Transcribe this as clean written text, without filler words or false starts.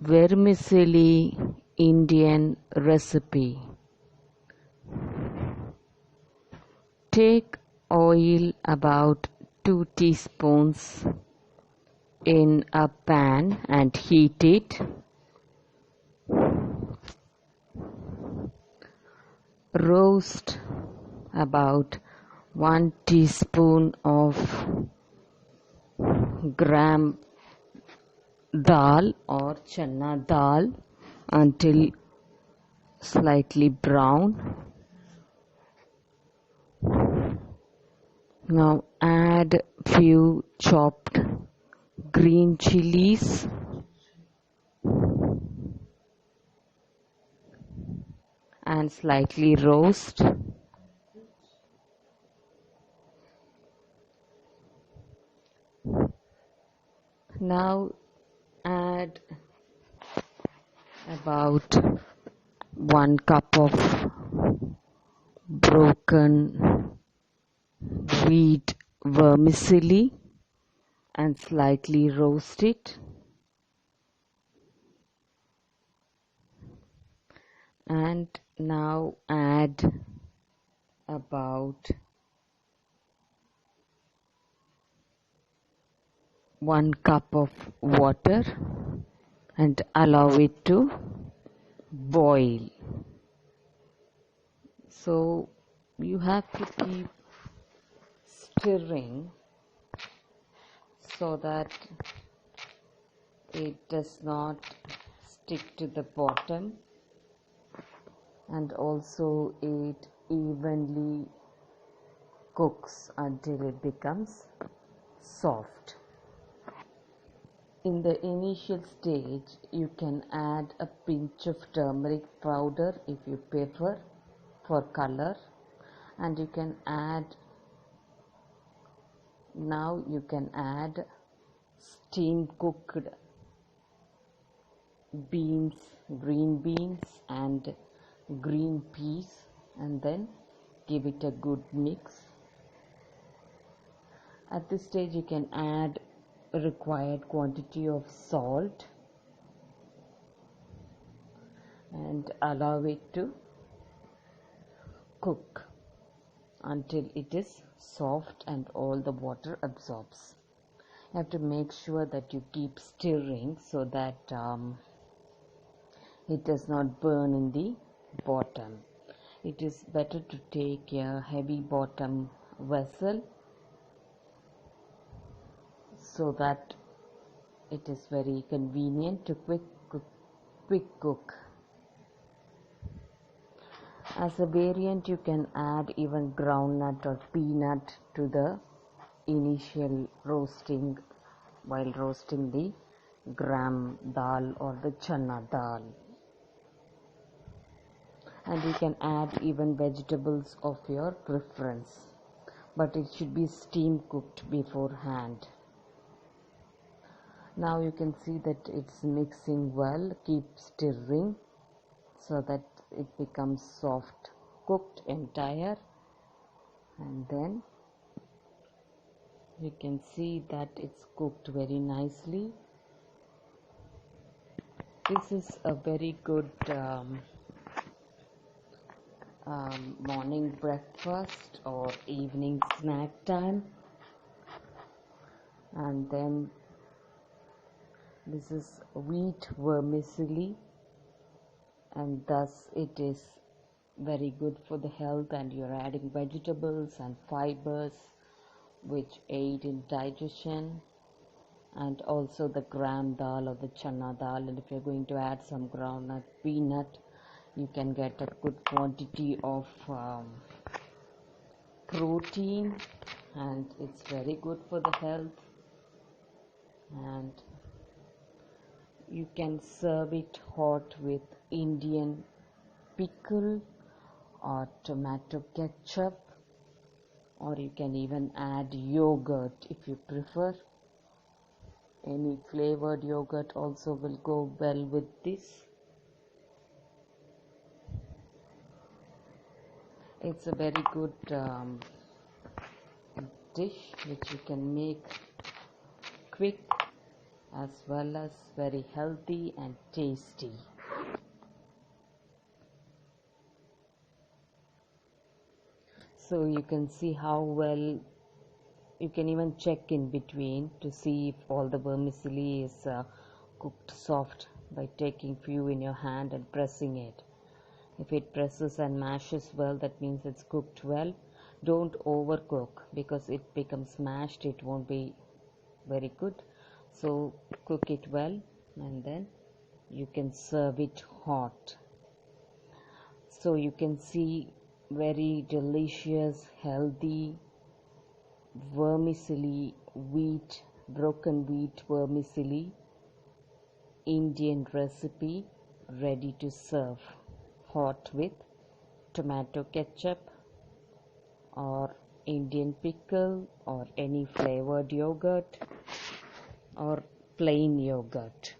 Vermicelli Indian recipe. Take oil about 2 teaspoons in a pan and heat it. Roast about 1 teaspoon of gram dal or chana dal until slightly brown. Now add few chopped green chilies and slightly roast. Now add about 1 cup of broken wheat vermicelli and slightly roast it. And now add about 1 cup of water and allow it to boil. So you have to keep stirring so that it does not stick to the bottom, and also it evenly cooks until it becomes soft. In the initial stage, you can add a pinch of turmeric powder if you prefer for color, and you can add steam cooked beans, green beans and green peas, and then give it a good mix. At this stage you can add a required quantity of salt and allow it to cook until it is soft and all the water absorbs. You have to make sure that you keep stirring so that it does not burn in the bottom. It is better to take a heavy bottom vessel so that it is very convenient to quick cook. As a variant, you can add even groundnut or peanut to the initial roasting while roasting the gram dal or the chana dal. And you can add even vegetables of your preference, but it should be steam cooked beforehand. Now you can see that it's mixing well. Keep stirring so that it becomes soft cooked entire, and then you can see that it's cooked very nicely. This is a very good morning breakfast or evening snack time. And then this is wheat vermicelli, and thus it is very good for the health, and you're adding vegetables and fibers which aid in digestion, and also the gram dal or the chana dal. And if you're going to add some groundnut, peanut, you can get a good quantity of protein, and it's very good for the health. And you can serve it hot with Indian pickle or tomato ketchup, or you can even add yogurt if you prefer. Any flavored yogurt also will go well with this. It's a very good dish which you can make quick as well as very healthy and tasty. So you can see how well, you can even check in between to see if all the vermicelli is cooked soft by taking few in your hand and pressing it. If it presses and mashes well, that means it's cooked well. Don't overcook, because it becomes mashed, it won't be very good. So cook it well, and then you can serve it hot. So you can see very delicious, healthy vermicelli wheat, broken wheat vermicelli Indian recipe ready to serve hot with tomato ketchup or Indian pickle or any flavored yogurt or plain yogurt.